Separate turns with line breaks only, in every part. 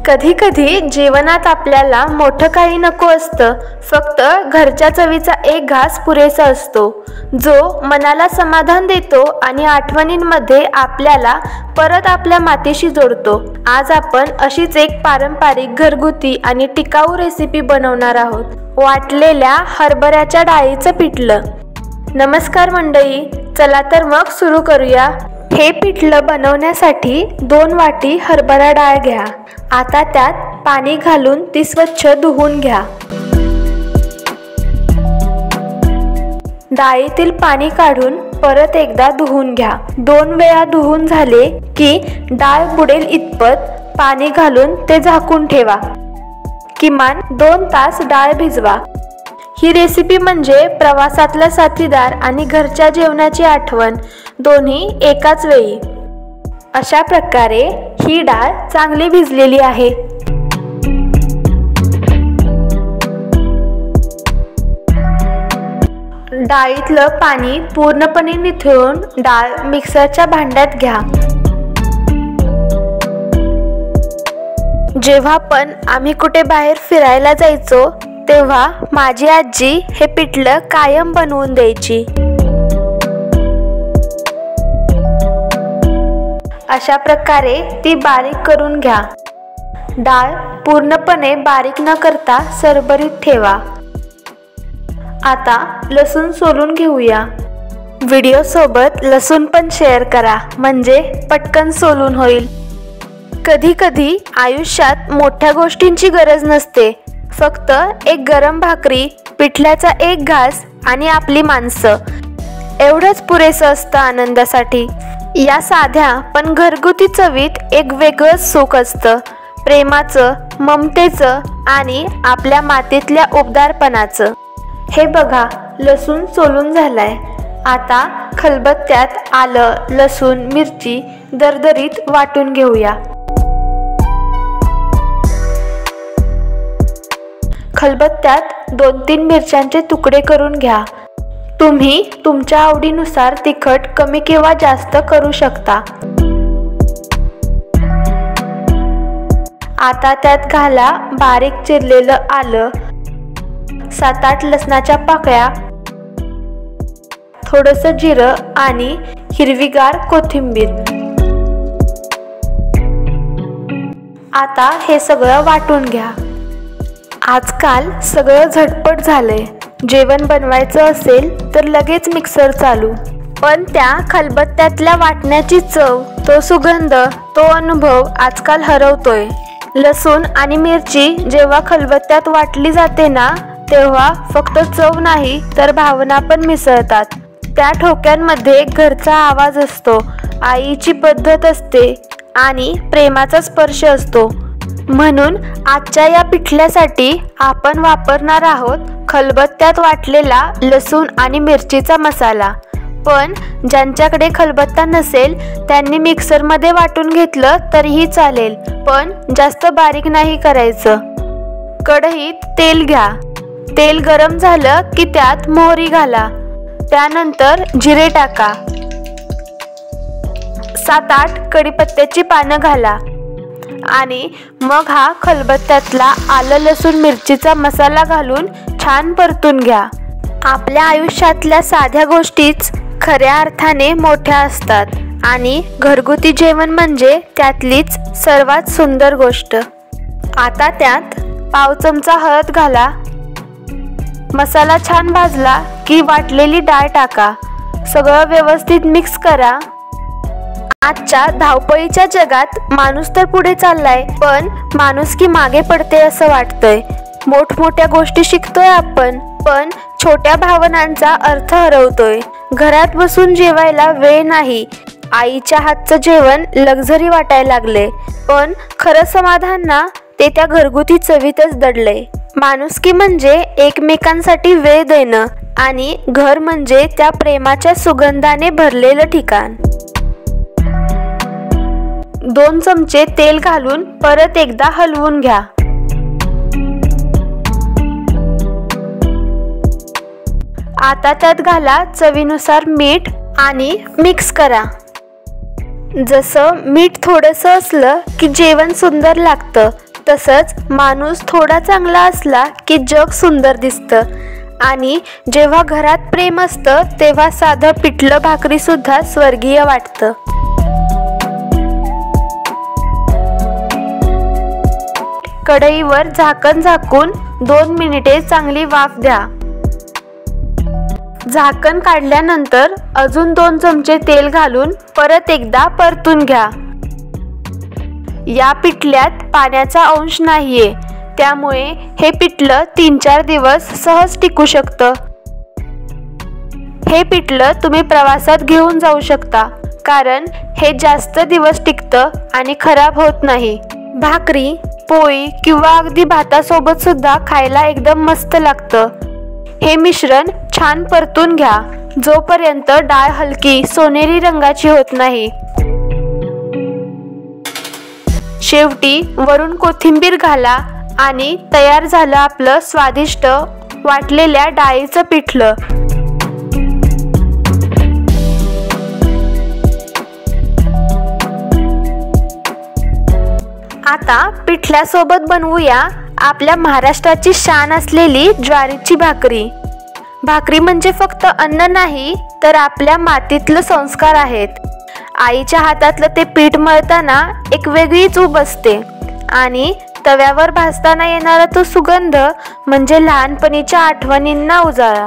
कधी कधी जीवनात आपल्याला मोठं काही नको असतं, फक्त घरच्या चवीचा एक घास पुरेसा असतो, जो मनाला समाधान देतो आणि आठवणींमध्ये आपल्याला परत आपल्या मातीशी जोडतो। आज आपण अशीच एक पारंपरिक घरगुती आणि टिकाऊ रेसिपी बनवणार आहोत, वाटलेल्या हरभऱ्याच्या डाळीचं पिठलं। नमस्कार मंडळी, चला तर मग सुरू करूया। हे पिठलं बनवण्यासाठी 2 वाटी हरभरा डाळ घ्या। आता त्यात पाणी घालून ती स्वच्छ धुवून घ्या। डाळीतील पाणी काढून परत एकदा धुवून घ्या। 2 वेळा धुवून झाले की डाळ बुडेल इतपत पाणी घालून ते झाकून ठेवा। किमान 2 तास डाळ भिजवा। ही रेसिपी म्हणजे प्रवासातला साथीदार आणि घरच्या जेवणाची आठवण दोन्ही एकाच वेळी। अशा प्रकारे ही डाळ चांगली भिजलेली आहे। डाळीतलं पाणी पूर्णपणे निथळून डाळ मिक्सरच्या भांड्यात घ्या। जेव्हा पण आम्ही कुठे बाहेर फिरायला जायचो तेव्हा माझी आजी हे पिठलं कायम बनवून द्यायची। अशा प्रकारे ती बारीक करून घ्या। डाळ पूर्णपणे बारीक न करता सरभरीत ठेवा। आता लसूण सोलून घेऊया। व्हिडिओ सोबत लसूण पण शेअर करा, म्हणजे पटकन सोलून होईल। कधी कधी आयुष्यात मोठ्या गोष्टींची गरज नसते, फक्त एक गरम भाकरी, पिठल्याचा एक घास आणि आपली माणसं एवढंच पुरेसं असतं आनंदासाठी। या साध्या पण घरगुती चवीत एक वेगळंच सुख असतं, प्रेमाचं, ममतेचं आणि आपल्या मातीतल्या उबदारपणाचं। हे बघा, लसूण सोलून झालाय। आता खलबत्त्यात आलं, लसूण, मिरची दरदरीत वाटून घेऊया। खलबत्त्यात 2-3 मिरच्यांचे तुकडे करून घ्या। तुम्ही तुमच्या आवडीनुसार तिखट कमी किंवा जास्त करू शकता। आता त्यात घाला बारीक चिरलेलं आलं, 7-8 लसणाच्या पाकळ्या, थोडंसं जिरं आणि हिरवीगार कोथिंबीर। आता हे सगळं वाटून घ्या। आजकाल सगळं झटपट झालंय, जेवण बनवायचं असेल तर लगेच मिक्सर चालू, पण त्या खलबत्त्यातल्या वाटण्याची चव, तो सुगंध, तो अनुभव आजकाल हरवतोय। लसूण आणि मिरची जेव्हा खलबत्त्यात वाटली जाते ना, तेव्हा फक्त चव नाही तर भावना पण मिसळतात। त्या ठोक्यांमध्ये घरचा आवाज असतो, आईची पद्धत असते आणि प्रेमाचा स्पर्श असतो। म्हणून आजच्या या पिठल्यासाठी आपण वापरणार आहोत खलबत्त्यात वाटलेला लसूण आणि मिरचीचा मसाला। पण ज्यांच्याकडे खलबत्ता नसेल त्यांनी मिक्सरमध्ये वाटून घेतलं तरीही चालेल, पण जास्त बारीक नाही करायचं। कढईत तेल घ्या। तेल गरम झालं की त्यात मोहरी घाला, त्यानंतर जिरे टाका, 7-8 कढीपत्त्याची पानं घाला आणि मग हा खलबत्त्यातला आलं, लसूण, मिरचीचा मसाला घालून छान परतून घ्या। आपल्या आयुष्यातल्या साध्या गोष्टीच खऱ्या अर्थाने मोठ्या असतात आणि घरगुती जेवण म्हणजे त्यातलीच सर्वात सुंदर गोष्ट। आता त्यात पाव चमचा हळद घाला। मसाला छान भाजला की वाटलेली डाळ टाका, सगळं व्यवस्थित मिक्स करा। आजच्या धावपळीच्या जगात माणूस तर पुढे चाललाय, पण माणुसकी मागे पडते असं वाटतंय। मोठमोठ्या गोष्टी शिकतोय आपण, पण छोट्या भावनांचा अर्थ हरवतोय। घरात बसून जेवायला वेळ नाही, आईच्या हातचं जेवण लक्झरी वाटायला लागले, पण खरं समाधान ना ते त्या घरगुती चवीतच दडलंय। माणुसकी म्हणजे एकमेकांसाठी वेळ देणं आणि घर म्हणजे त्या प्रेमाच्या सुगंधाने भरलेलं ठिकाण। 2 चमचे तेल घालून परत एकदा हलवून घ्या। आता त्यात घाला चवीनुसार मीठ आणि मिक्स करा। जसं मीठ थोडंसं असलं की जेवण सुंदर लागतं, तसंच माणूस थोडा चांगला असला की जग सुंदर दिसतं आणि जेव्हा घरात प्रेम असतं तेव्हा साधं पिठलं भाकरी सुद्धा स्वर्गीय वाटतं. कढईवर झाकण झाकून 2 मिनिटे चांगली वाफ द्या. झाकण काढल्यानंतर अजून 2 चमचे तेल घालून परत एकदा परतून घ्या. या पिठल्यात पाण्याचा अंश नाहीये, त्यामुळे हे पिठलं 3-4 दिवस सहज टिकू शकतं. हे पिठलं तुम्ही प्रवासात घेऊन जाऊ शकता, कारण हे जास्त दिवस टिकतं आणि खराब होत नाही. भाकरी, पोळी किंवा अगदी भातासोबत सुद्धा खायला एकदम मस्त लागतं. हे मिश्रण छान परतून घ्या जोपर्यंत डाळ हलकी सोनेरी रंगाची होत नाही. शेवटी वरून कोथिंबीर घाला आणि तयार झालं आपलं स्वादिष्ट वाटलेल्या डाळीचं पिठलं. आता पिठल्यासोबत बनवूया आपल्या महाराष्ट्राची शान असलेली ज्वारीची भाकरी. भाकरी म्हणजे फक्त अन्न नाही, तर आपल्या मातीतलं संस्कार आहेत. आईच्या हातातलं ते पीठ मळताना एक वेगळीच ऊब असते आणि तव्यावर भाजताना येणारा तो सुगंध म्हणजे लहानपणीच्या आठवणींना उजाळा.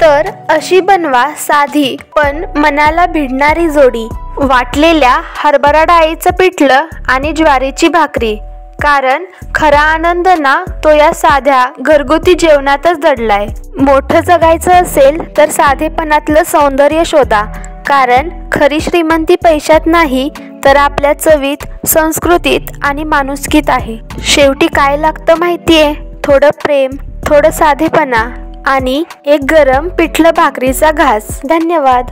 तर अशी बनवा साधी पण मनाला भिडणारी जोडी, वाटलेल्या हरभरा डाळीचं पिठलं आणि ज्वारीची भाकरी. कारण खरा आनंद ना तो या साध्या घरगुती जेवणातच दडलाय. मोठं जगायचं असेल तर साधेपणातलं सौंदर्य शोधा, कारण खरी श्रीमंती पैशात नाही तर आपल्या चवीत, संस्कृतीत आणि माणुसकीत आहे. शेवटी काय लागतं माहितीये? थोडं प्रेम, थोडं साधेपणा आणि एक गरम पिठलं भाकरीचा घास. धन्यवाद.